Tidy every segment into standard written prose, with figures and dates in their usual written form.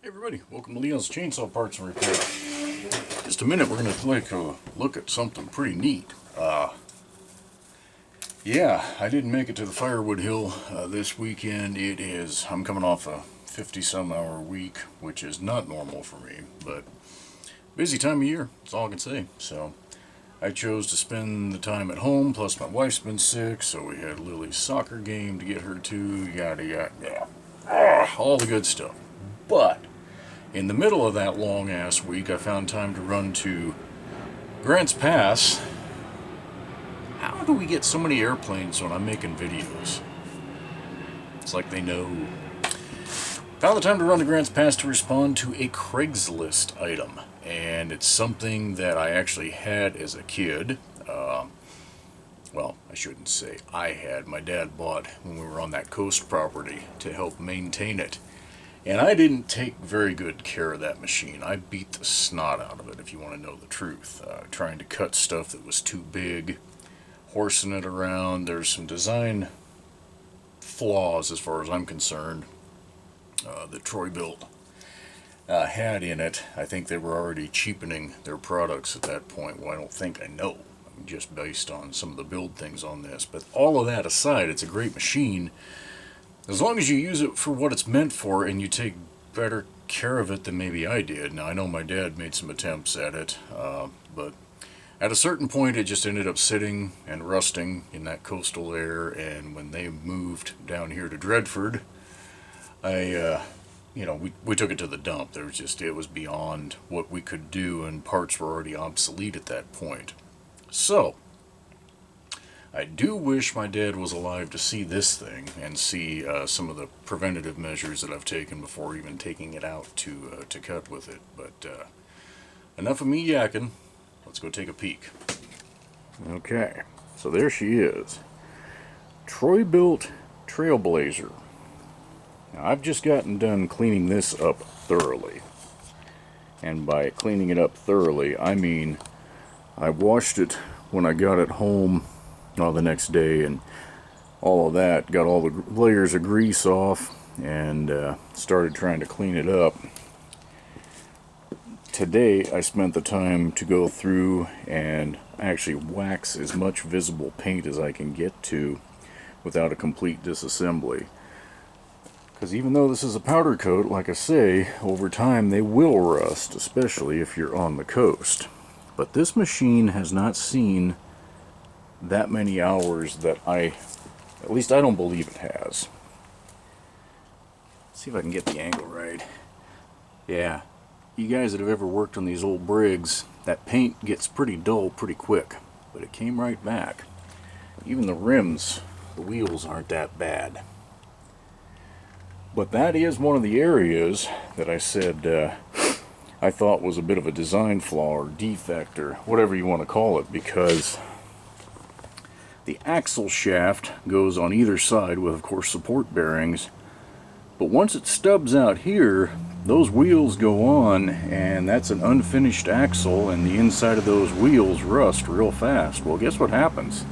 Hey everybody, welcome to Leon's Chainsaw Parts and Repair. Just a minute, we're going to take a look at something pretty neat. Yeah, I didn't make it to the Firewood Hill this weekend. I'm coming off a 50-some hour week, which is not normal for me, but busy time of year, that's all I can say. So I chose to spend the time at home, plus my wife's been sick, so we had Lily's soccer game to get her to, yada yada, yeah. All the good stuff. But in the middle of that long ass week, I found time to run to Grants Pass. How do we get so many airplanes when I'm making videos? It's like they know. Found the time to run to Grants Pass to respond to a Craigslist item. And it's something that I actually had as a kid. Well, I shouldn't say I had. My dad bought when we were on that coast property to help maintain it. And I didn't take very good care of that machine. I beat the snot out of it, if you want to know the truth. Trying to cut stuff that was too big, horsing it around. There's some design flaws as far as I'm concerned that Troy-Bilt had in it. I think they were already cheapening their products at that point. Well, I don't think, I know, just based on some of the build things on this. But all of that aside, it's a great machine. As long as you use it for what it's meant for and you take better care of it than maybe I did. Now, I know my dad made some attempts at it, but at a certain point it just ended up sitting and rusting in that coastal air, and when they moved down here to Dredford, we took it to the dump. It was beyond what we could do, and parts were already obsolete at that point. So, I do wish my dad was alive to see this thing and see some of the preventative measures that I've taken before even taking it out to cut with it. But enough of me yakking. Let's go take a peek. Okay, so there she is. Troy-Bilt Trailblazer. Now, I've just gotten done cleaning this up thoroughly. And by cleaning it up thoroughly, I mean I washed it when I got it home the next day and all of that, got all the layers of grease off and started trying to clean it up. Today I spent the time to go through and actually wax as much visible paint as I can get to without a complete disassembly. Because even though this is a powder coat, like I say, over time they will rust, especially if you're on the coast. But this machine has not seen that many hours that at least I don't believe it has. Let's see if I can get the angle right. Yeah, you guys that have ever worked on these old Briggs, that paint gets pretty dull pretty quick, but it came right back. Even the rims, the wheels aren't that bad. But that is one of the areas that I said I thought was a bit of a design flaw or defect or whatever you want to call it, because the axle shaft goes on either side with, of course, support bearings. But once it stubs out here, those wheels go on, and that's an unfinished axle, and the inside of those wheels rust real fast. Well, guess what happens?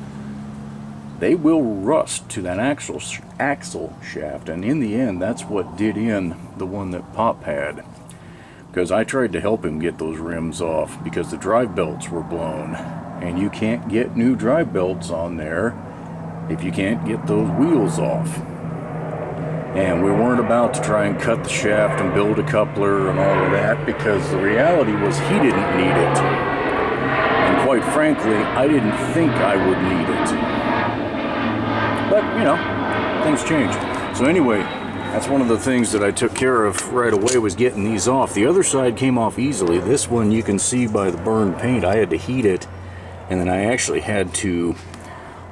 They will rust to that axle shaft, and in the end, that's what did in the one that Pop had. Because I tried to help him get those rims off because the drive belts were blown. And you can't get new drive belts on there if you can't get those wheels off. And we weren't about to try and cut the shaft and build a coupler and all of that, because the reality was he didn't need it. And quite frankly, I didn't think I would need it. But, things change. So anyway, that's one of the things that I took care of right away, was getting these off. The other side came off easily. This one, you can see by the burned paint, I had to heat it. And then I actually had to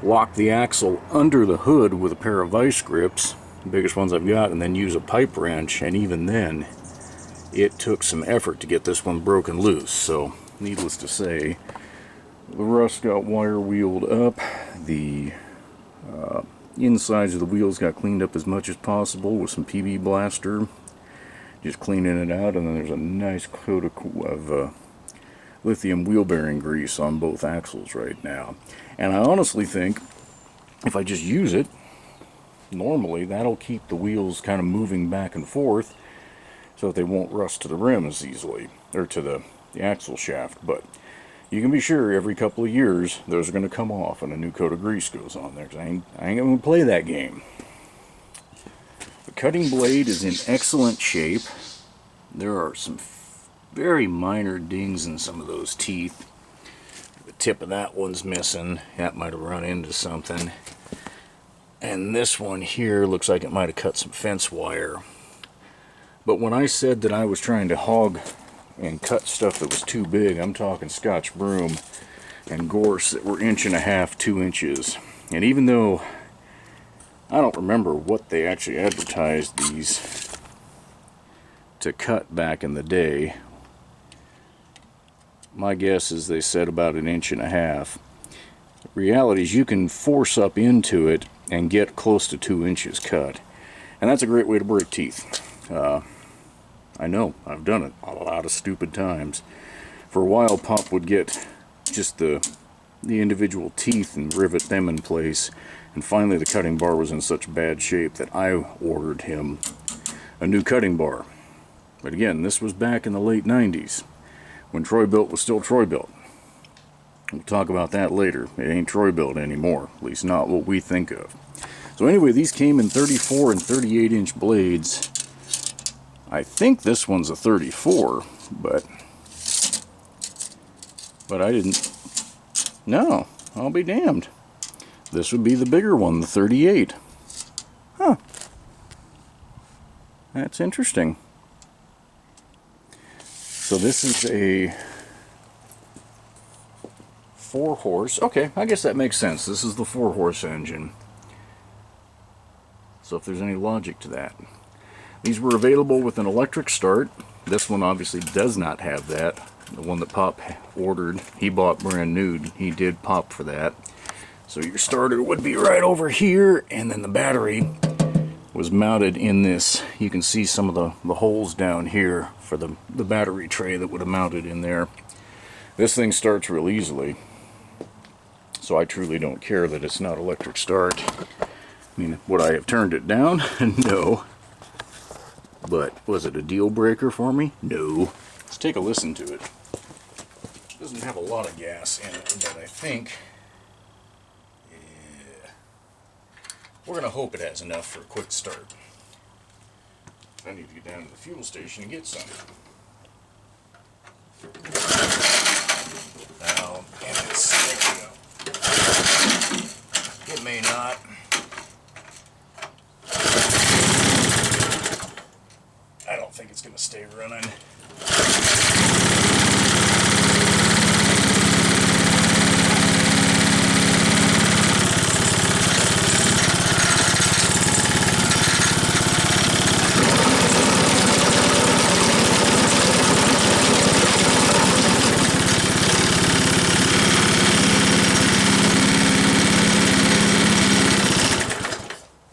lock the axle under the hood with a pair of vice grips, the biggest ones I've got, and then use a pipe wrench. And even then, it took some effort to get this one broken loose. So, needless to say, the rust got wire wheeled up. The insides of the wheels got cleaned up as much as possible with some PB Blaster. Just cleaning it out, and then there's a nice coat of lithium wheel bearing grease on both axles right now. And I honestly think if I just use it normally, that'll keep the wheels kind of moving back and forth. So so that they won't rust to the rim as easily, or to the axle shaft. But you can be sure every couple of years those are going to come off and a new coat of grease goes on there, 'cause I ain't going to play that game. The cutting blade is in excellent shape. There are some very minor dings in some of those teeth. The tip of that one's missing. That might have run into something. And this one here looks like it might have cut some fence wire. But when I said that I was trying to hog and cut stuff that was too big, I'm talking Scotch broom and gorse that were 1.5 to 2 inches. And even though I don't remember what they actually advertised these to cut back in the day, my guess is they said about 1.5 inches. The reality is you can force up into it and get close to 2 inches cut. And that's a great way to break teeth. I know, I've done it a lot of stupid times. For a while, Pop would get just the individual teeth and rivet them in place. And finally the cutting bar was in such bad shape that I ordered him a new cutting bar. But again, this was back in the late 90s, when Troy-Bilt was still Troy-Bilt. We'll talk about that later. It ain't Troy-Bilt anymore, at least not what we think of. So anyway, these came in 34 and 38 inch blades. I think this one's a 34, but I didn't. No, I'll be damned. This would be the bigger one, the 38. Huh. That's interesting. So this is a 4-horse. Okay, I guess that makes sense. This is the 4-horse engine. So if there's any logic to that. These were available with an electric start. This one obviously does not have that. The one that Pop ordered, he bought brand new. He did Pop for that. So your starter would be right over here, and then the battery was mounted in this. You can see some of the holes down here for the battery tray that would have mounted in there. This thing starts real easily, so I truly don't care that it's not electric start. I mean, would I have turned it down? No. But was it a deal breaker for me? No. Let's take a listen to it. It doesn't have a lot of gas in it, but I think, yeah, we're going to hope it has enough for a quick start. I need to get down to the fuel station and get some. Now, and it's sticking up. It may not. I don't think it's going to stay running.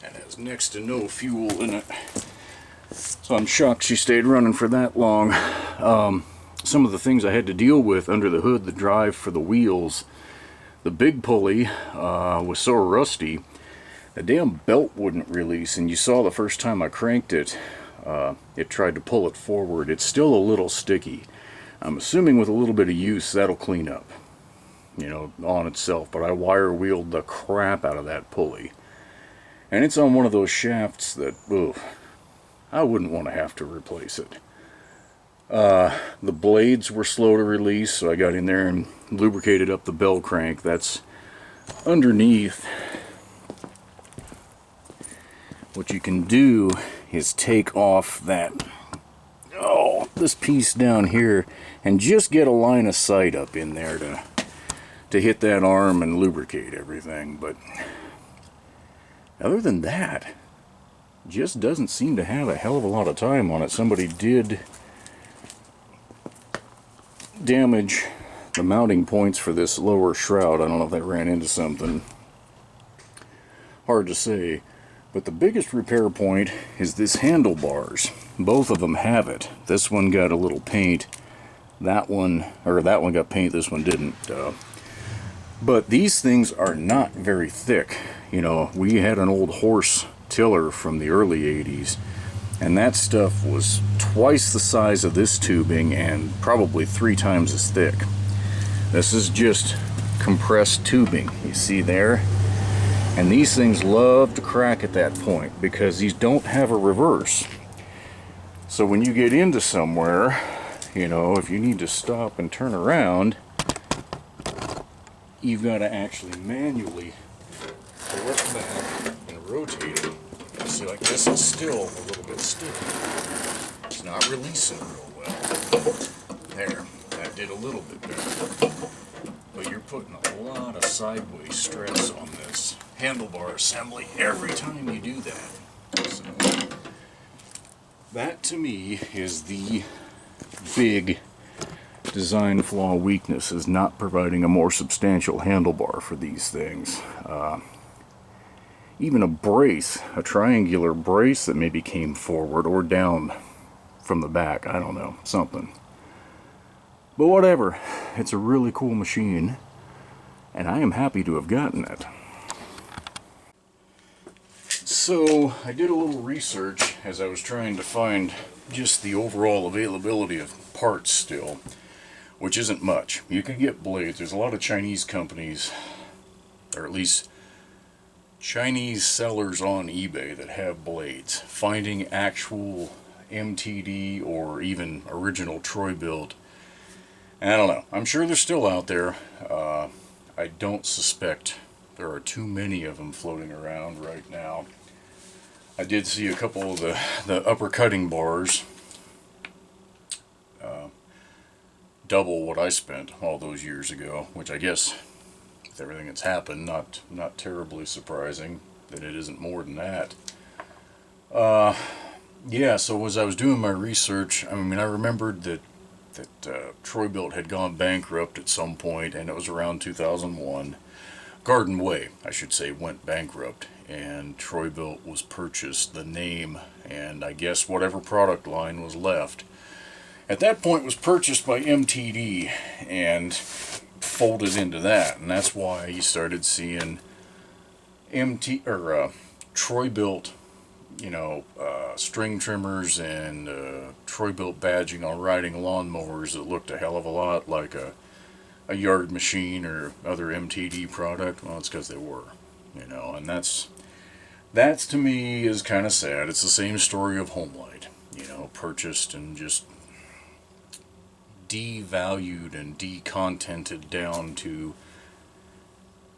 And has next to no fuel in it. So I'm shocked she stayed running for that long. Some of the things I had to deal with under the hood, the drive for the wheels, the big pulley was so rusty, the damn belt wouldn't release, and you saw the first time I cranked it, it tried to pull it forward. It's still a little sticky. I'm assuming with a little bit of use that'll clean up, you know, on itself, but I wire wheeled the crap out of that pulley. And it's on one of those shafts that, oof, I wouldn't want to have to replace it. The blades were slow to release, so I got in there and lubricated up the bell crank. That's underneath. What you can do is take off that, this piece down here and just get a line of sight up in there to hit that arm and lubricate everything. But other than that, just doesn't seem to have a hell of a lot of time on it. Somebody did damage the mounting points for this lower shroud. I don't know if that ran into something. Hard to say. But the biggest repair point is this handlebars. Both of them have it. This one got a little paint. That one got paint, this one didn't. But these things are not very thick. You know, we had an old horse tiller from the early 80s, and that stuff was twice the size of this tubing and probably 3 times as thick. This is just compressed tubing, you see there? And these things love to crack at that point because these don't have a reverse. So when you get into somewhere, you know, if you need to stop and turn around, you've got to actually manually pull it back and rotate it. See, like this is still a little bit stiff. It's not releasing real well. There, that did a little bit better. But you're putting a lot of sideways stress on this handlebar assembly every time you do that. So, that to me is the big design flaw weakness, is not providing a more substantial handlebar for these things. Even a brace, a triangular brace that maybe came forward or down from the back, I don't know, something. But whatever, it's a really cool machine, and I am happy to have gotten it. So, I did a little research as I was trying to find just the overall availability of parts still, which isn't much. You can get blades. There's a lot of Chinese companies, or at least Chinese sellers on eBay that have blades. Finding actual MTD or even original Troy-Bilt, I don't know. I'm sure they're still out there. I don't suspect there are too many of them floating around right now. I did see a couple of the upper cutting bars, double what I spent all those years ago, which I guess, with everything that's happened, not terribly surprising that it isn't more than that. Yeah, so as I was doing my research, I mean, I remembered that Troy-Bilt had gone bankrupt at some point, and it was around 2001. Garden Way, I should say, went bankrupt, and Troy-Bilt was purchased, the name, and I guess whatever product line was left at that point was purchased by MTD and folded into that, and that's why you started seeing Troy-Bilt, you know, string trimmers and Troy-Bilt badging on riding lawn mowers that looked a hell of a lot like a yard machine or other MTD product. Well, it's because they were, you know, and that's to me is kind of sad. It's the same story of Homelight, you know, purchased and just devalued and decontented down to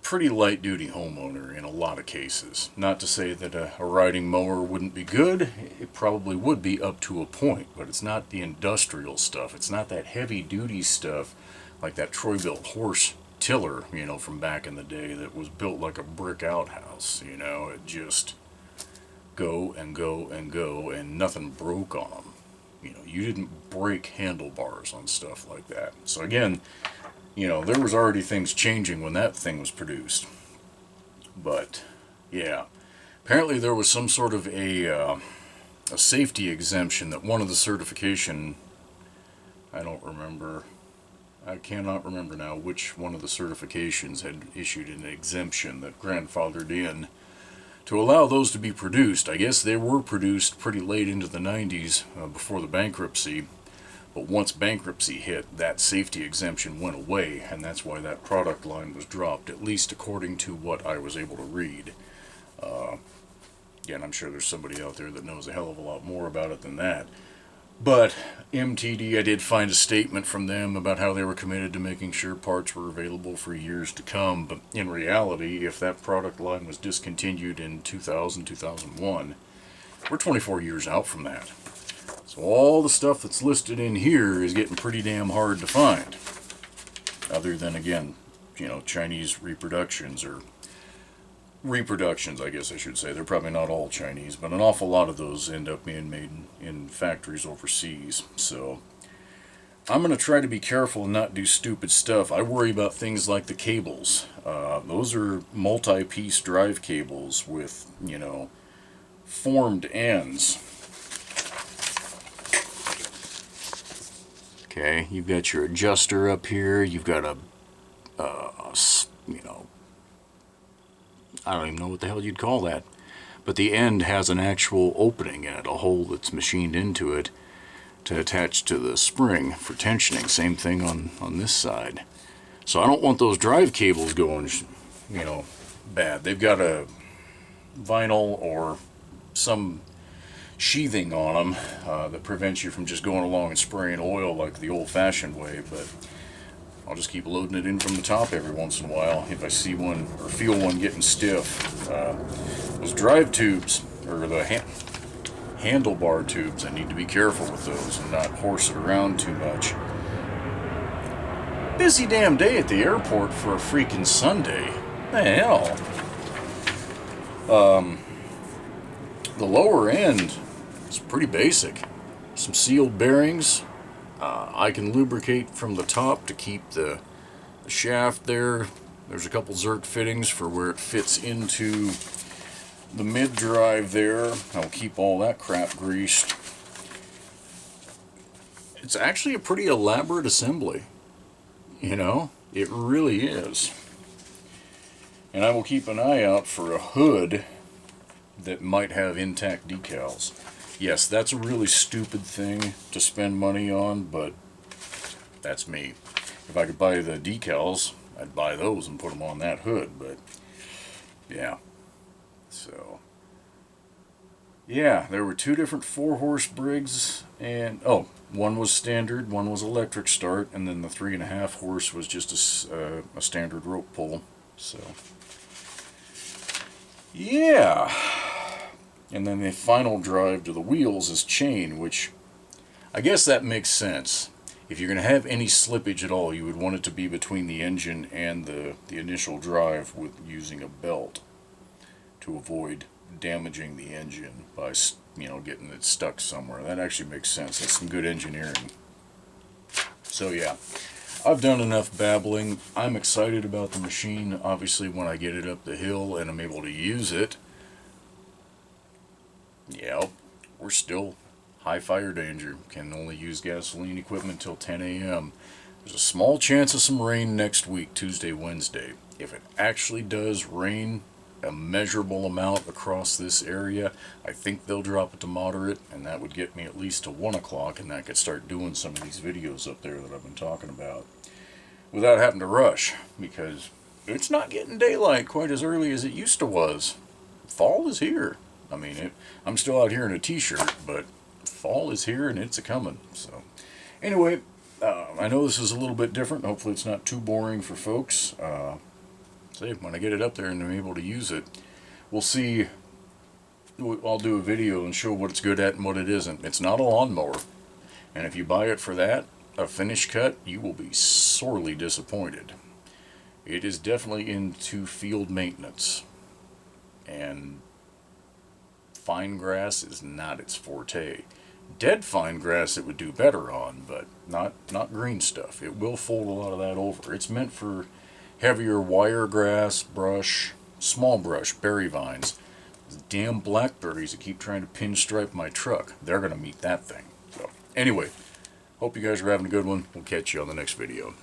pretty light duty homeowner in a lot of cases. Not to say that a riding mower wouldn't be good, it probably would be up to a point, but it's not the industrial stuff, it's not that heavy duty stuff like that Troy-Bilt horse tiller, you know, from back in the day that was built like a brick outhouse, you know, it just go and go and go and nothing broke on them. You know, you didn't break handlebars on stuff like that. So again, you know, there was already things changing when that thing was produced. But, yeah. Apparently there was some sort of a safety exemption that one of the certification, I cannot remember now which one of the certifications had issued an exemption that grandfathered in to allow those to be produced. I guess they were produced pretty late into the 90s before the bankruptcy. But once bankruptcy hit, that safety exemption went away, and that's why that product line was dropped, at least according to what I was able to read. Again, I'm sure there's somebody out there that knows a hell of a lot more about it than that. But MTD, I did find a statement from them about how they were committed to making sure parts were available for years to come. But in reality, if that product line was discontinued in 2000, 2001, we're 24 years out from that. So all the stuff that's listed in here is getting pretty damn hard to find. Other than, again, you know, Chinese reproductions, I guess I should say. They're probably not all Chinese, but an awful lot of those end up being made in factories overseas. So I'm going to try to be careful and not do stupid stuff. I worry about things like the cables. Those are multi-piece drive cables with, you know, formed ends. Okay, you've got your adjuster up here. You've got you know, I don't even know what the hell you'd call that. But the end has an actual opening in it, a hole that's machined into it. to attach to the spring for tensioning. Same thing on this side. So I don't want those drive cables going, you know, bad. They've got a vinyl or some sheathing on them that prevents you from just going along and spraying oil like the old-fashioned way, but I'll just keep loading it in from the top every once in a while if I see one or feel one getting stiff. Those drive tubes, or the handlebar tubes, I need to be careful with those and not horse it around too much. Busy damn day at the airport for a freaking Sunday. The hell? The lower end is pretty basic. Some sealed bearings. I can lubricate from the top to keep the shaft there. There's a couple Zerk fittings for where it fits into the mid drive there. I'll keep all that crap greased. It's actually a pretty elaborate assembly. You know, it really is. And I will keep an eye out for a hood that might have intact decals. Yes, that's a really stupid thing to spend money on, but that's me. If I could buy the decals, I'd buy those and put them on that hood, but yeah. So, yeah, there were two different 4-horse Briggs, and one was standard, one was electric start, and then the 3.5 horse was just a standard rope pull. So, yeah. And then the final drive to the wheels is chain, which I guess that makes sense. If you're going to have any slippage at all, you would want it to be between the engine and the initial drive with using a belt to avoid damaging the engine by, you know, getting it stuck somewhere. That actually makes sense. That's some good engineering. So yeah, I've done enough babbling. I'm excited about the machine. Obviously, when I get it up the hill and I'm able to use it, yeah, we're still high fire danger. Can only use gasoline equipment till 10 a.m. There's a small chance of some rain next week, Tuesday, Wednesday. If it actually does rain a measurable amount across this area, I think they'll drop it to moderate, and that would get me at least to 1 o'clock, and I could start doing some of these videos up there that I've been talking about without having to rush, because it's not getting daylight quite as early as it used to was. Fall is here. I mean, I'm still out here in a t-shirt, but fall is here and it's a-coming. So, anyway, I know this is a little bit different. Hopefully it's not too boring for folks. Say, when I get it up there and I'm able to use it, we'll see. I'll do a video and show what it's good at and what it isn't. It's not a lawnmower. And if you buy it for that, a finish cut, you will be sorely disappointed. It is definitely into field maintenance. And fine grass is not its forte. Dead fine grass it would do better on, but not green stuff. It will fold a lot of that over. It's meant for heavier wire grass, brush, small brush, berry vines. Those damn blackberries that keep trying to pinstripe my truck, they're going to meet that thing. So, anyway, hope you guys are having a good one. We'll catch you on the next video.